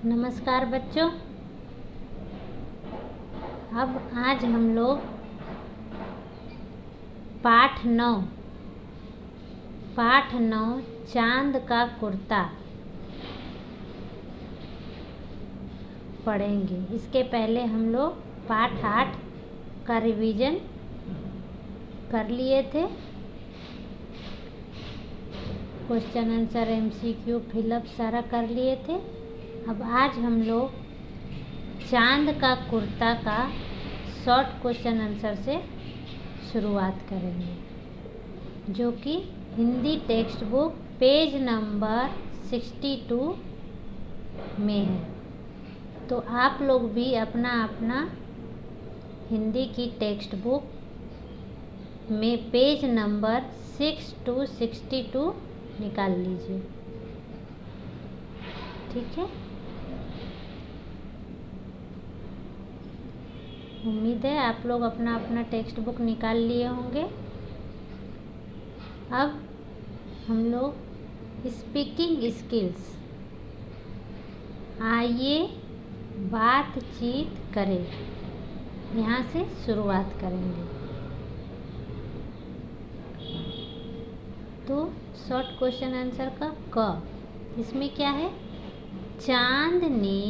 नमस्कार बच्चों। अब आज हम लोग पाठ 9 चांद का कुर्ता पढ़ेंगे। इसके पहले हम लोग पाठ 8 का रिवीजन कर लिए थे। क्वेश्चन आंसर MCQ फिलअप सारा कर लिए थे। अब आज हम लोग चांद का कुर्ता का शॉर्ट क्वेश्चन आंसर से शुरुआत करेंगे, जो कि Hindi text book page number 62 में है। तो आप लोग भी अपना अपना हिंदी की टेक्स्ट बुक में पेज नंबर 6 to 62 निकाल लीजिए। ठीक है, उम्मीद है आप लोग अपना अपना टेक्स्ट बुक निकाल लिए होंगे। अब हम लोग स्पीकिंग स्किल्स, आइए बातचीत करें, यहाँ से शुरुआत करेंगे। तो शॉर्ट क्वेश्चन आंसर का क, इसमें क्या है? चांद ने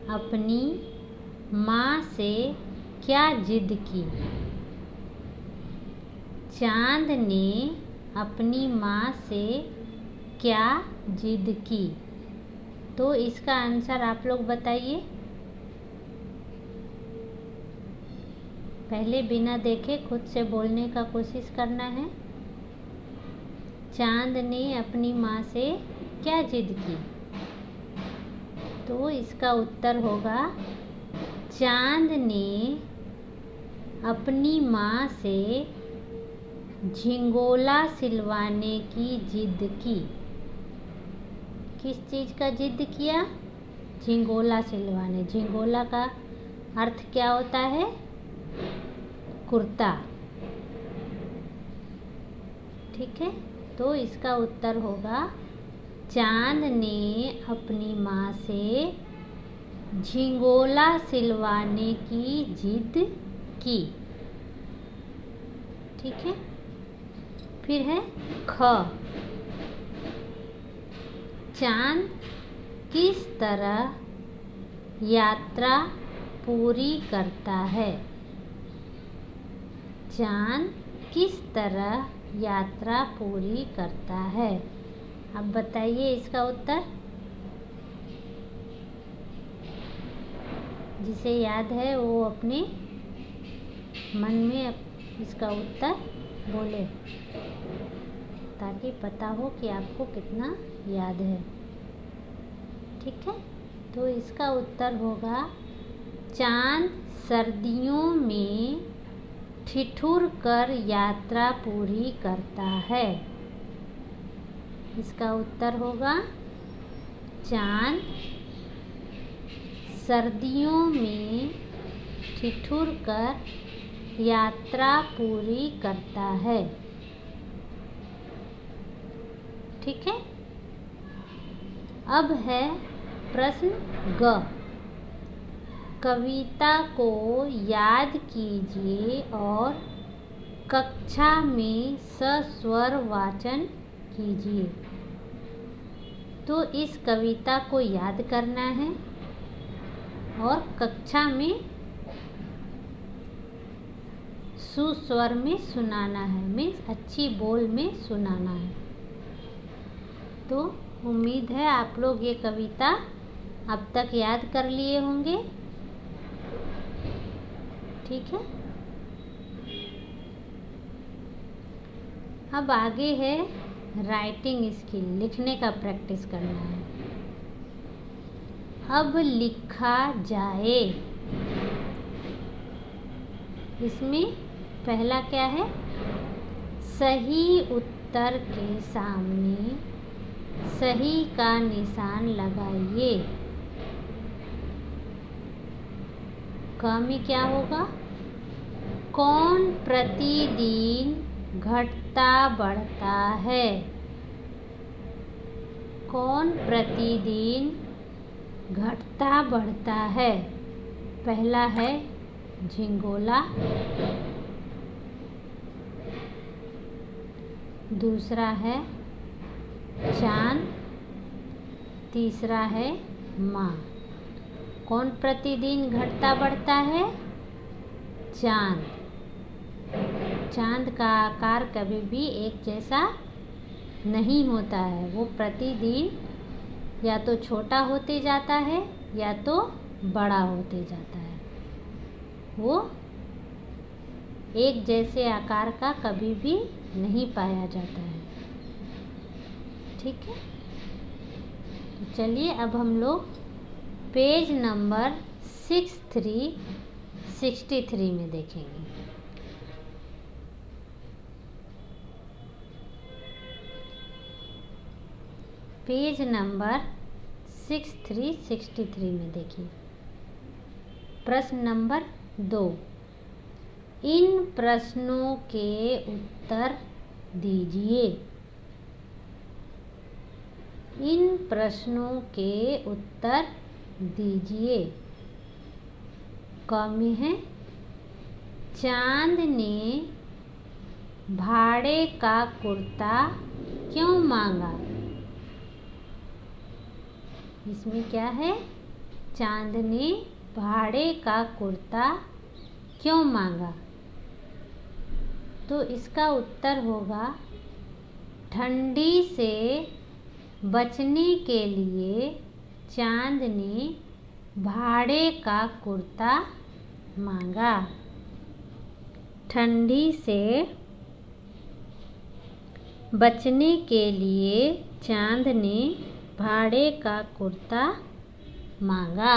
अपनी माँ से क्या जिद की? चांद ने अपनी माँ से क्या जिद की? तो इसका आंसर आप लोग बताइए। पहले बिना देखे खुद से बोलने का कोशिश करना है। चांद ने अपनी माँ से क्या जिद की? तो इसका उत्तर होगा, चांद ने अपनी माँ से झिंगोला सिलवाने की जिद की। किस चीज़ का जिद किया? झिंगोला सिलवाने। झिंगोला का अर्थ क्या होता है? कुर्ता। ठीक है, तो इसका उत्तर होगा, चांद ने अपनी माँ से झिंगोला सिलवाने की जिद की। ठीक है, फिर है ख, चांद किस तरह यात्रा पूरी करता है? चांद किस तरह यात्रा पूरी करता है? अब बताइए इसका उत्तर। जिसे याद है वो अपने मन में इसका उत्तर बोले, ताकि पता हो कि आपको कितना याद है। ठीक है, तो इसका उत्तर होगा, चांद सर्दियों में ठिठुर कर यात्रा पूरी करता है। इसका उत्तर होगा, चांद सर्दियों में ठिठुर कर यात्रा पूरी करता है। ठीक है, अब है प्रश्न ग, कविता को याद कीजिए और कक्षा में सस्वर वाचन कीजिए। तो इस कविता को याद करना है और कक्षा में सुस्वर में सुनाना है, मीन्स अच्छी बोल में सुनाना है। तो उम्मीद है आप लोग ये कविता अब तक याद कर लिए होंगे। ठीक है, अब आगे है राइटिंग स्किल, लिखने का प्रैक्टिस करना है। अब लिखा जाए, इसमें पहला क्या है? सही उत्तर के सामने सही का निशान लगाइए। क में क्या होगा? कौन प्रतिदिन घटता बढ़ता है? कौन प्रतिदिन घटता बढ़ता है। पहला है झिंगोला, दूसरा है चांद, तीसरा है माँ। कौन प्रतिदिन घटता बढ़ता है? चांद। चांद का आकार कभी भी एक जैसा नहीं होता है, वो प्रतिदिन या तो छोटा होते जाता है या तो बड़ा होते जाता है। वो एक जैसे आकार का कभी भी नहीं पाया जाता है। ठीक है, तो चलिए अब हम लोग पेज नंबर 63 में देखेंगे। पेज नंबर 63 में देखिए। प्रश्न नंबर 2, इन प्रश्नों के उत्तर दीजिए। इन प्रश्नों के उत्तर दीजिए। क में है, चांद ने भाड़े का कुर्ता क्यों मांगा? इसमें क्या है? चांद ने भाड़े का कुर्ता क्यों मांगा? तो इसका उत्तर होगा, ठंडी से बचने के लिए चांद ने भाड़े का कुर्ता मांगा। ठंडी से बचने के लिए चांद ने भाड़े का कुर्ता मांगा।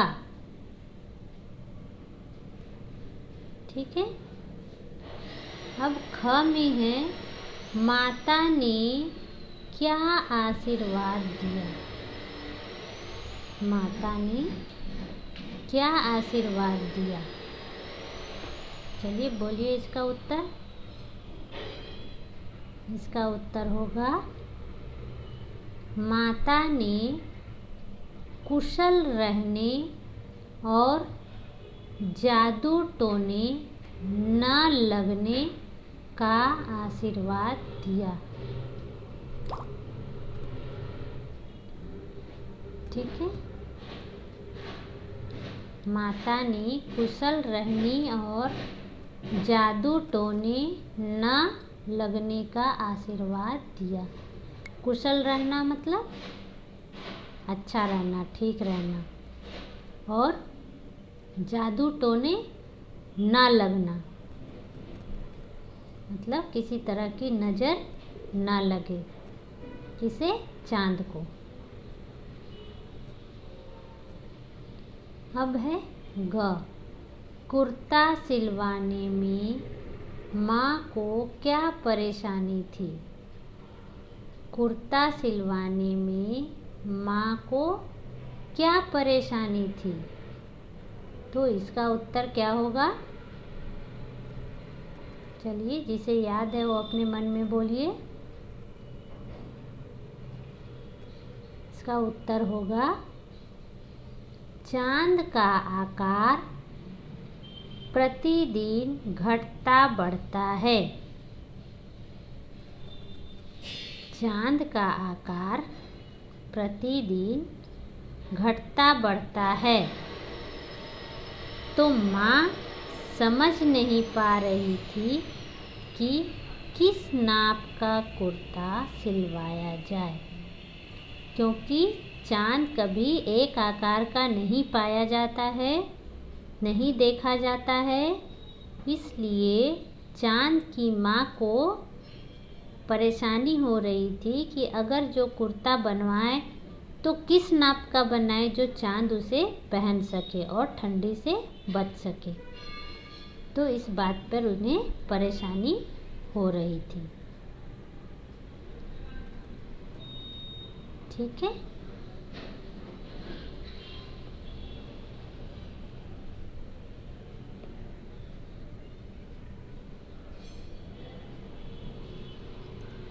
ठीक है, अब ख में है, माता ने क्या आशीर्वाद दिया? माता ने क्या आशीर्वाद दिया? चलिए बोलिए इसका उत्तर। इसका उत्तर होगा, माता ने कुशल रहने और जादू टोने न लगने का आशीर्वाद दिया। ठीक है, माता ने कुशल रहने और जादू टोने न लगने का आशीर्वाद दिया। कुशल रहना मतलब अच्छा रहना, ठीक रहना, और जादू टोने ना लगना मतलब किसी तरह की नज़र ना लगे। किसे? चांद को। अब है ग, कुर्ता सिलवाने में माँ को क्या परेशानी थी? कुर्ता सिलवाने में माँ को क्या परेशानी थी? तो इसका उत्तर क्या होगा? चलिए, जिसे याद है वो अपने मन में बोलिए। इसका उत्तर होगा, चांद का आकार प्रतिदिन घटता बढ़ता है। चांद का आकार प्रतिदिन घटता बढ़ता है। तो माँ समझ नहीं पा रही थी कि किस नाप का कुर्ता सिलवाया जाए, क्योंकि चांद कभी एक आकार का नहीं पाया जाता है, नहीं देखा जाता है। इसलिए चांद की माँ को परेशानी हो रही थी कि अगर जो कुर्ता बनवाए तो किस नाप का बनाए जो चांद उसे पहन सके और ठंडी से बच सके। तो इस बात पर उन्हें परेशानी हो रही थी। ठीक है,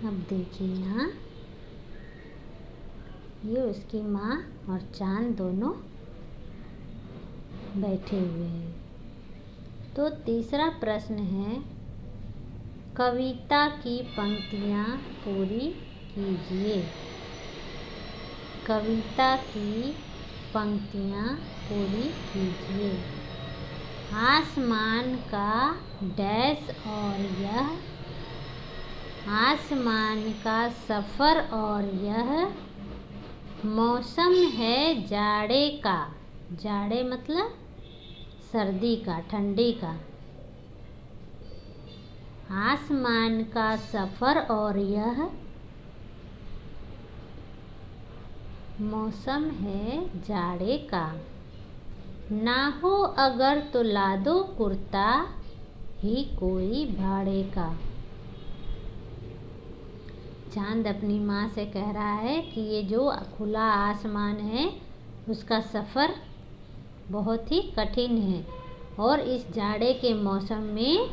अब देखिए यहाँ ये उसकी माँ और चांद दोनों बैठे हुए हैं। तो तीसरा प्रश्न है, कविता की पंक्तियाँ पूरी कीजिए। कविता की पंक्तियाँ पूरी कीजिए। आसमान का डैश और यह, आसमान का सफ़र और यह, मौसम है जाड़े का। जाड़े मतलब सर्दी का, ठंडी का। आसमान का सफ़र और यह, मौसम है जाड़े का। ना हो अगर तो ला दो कुर्ता ही कोई भाड़े का। चांद अपनी माँ से कह रहा है कि ये जो खुला आसमान है उसका सफ़र बहुत ही कठिन है और इस जाड़े के मौसम में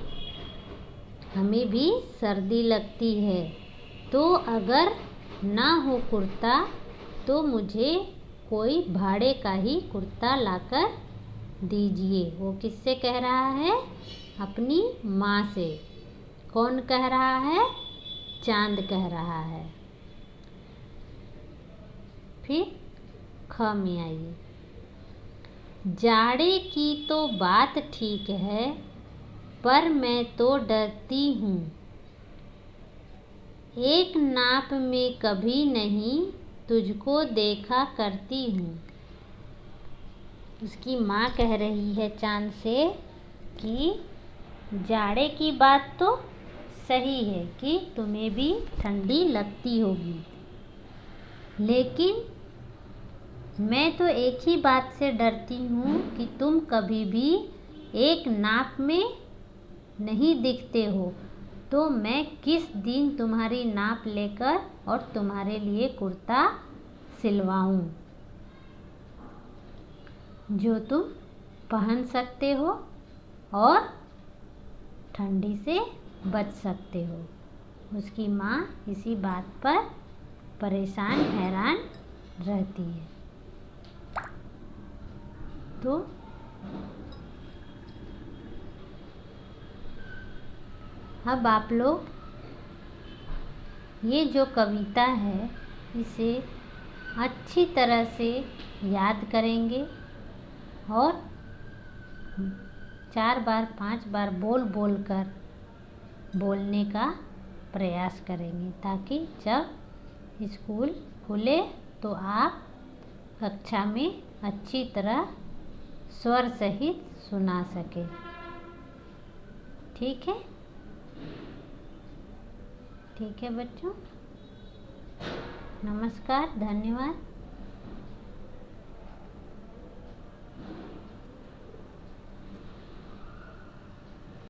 हमें भी सर्दी लगती है। तो अगर ना हो कुर्ता तो मुझे कोई भाड़े का ही कुर्ता लाकर दीजिए। वो किससे कह रहा है? अपनी माँ से। कौन कह रहा है? चांद कह रहा है। फिर ख में आइए। जाड़े की तो बात ठीक है पर मैं तो डरती हूँ, एक नाप में कभी नहीं तुझको देखा करती हूँ। उसकी माँ कह रही है चांद से कि जाड़े की बात तो सही है कि तुम्हें भी ठंडी लगती होगी, लेकिन मैं तो एक ही बात से डरती हूँ कि तुम कभी भी एक नाप में नहीं दिखते हो। तो मैं किस दिन तुम्हारी नाप लेकर और तुम्हारे लिए कुर्ता सिलवाऊँ जो तुम पहन सकते हो और ठंडी से बच सकते हो। उसकी माँ इसी बात पर परेशान हैरान रहती है। तो अब आप लोग ये जो कविता है इसे अच्छी तरह से याद करेंगे और 4 बार 5 बार बोल बोल कर बोलने का प्रयास करेंगे ताकि जब स्कूल खुले तो आप कक्षा में अच्छी तरह स्वर सहित सुना सकें। ठीक है? ठीक है बच्चों, नमस्कार, धन्यवाद।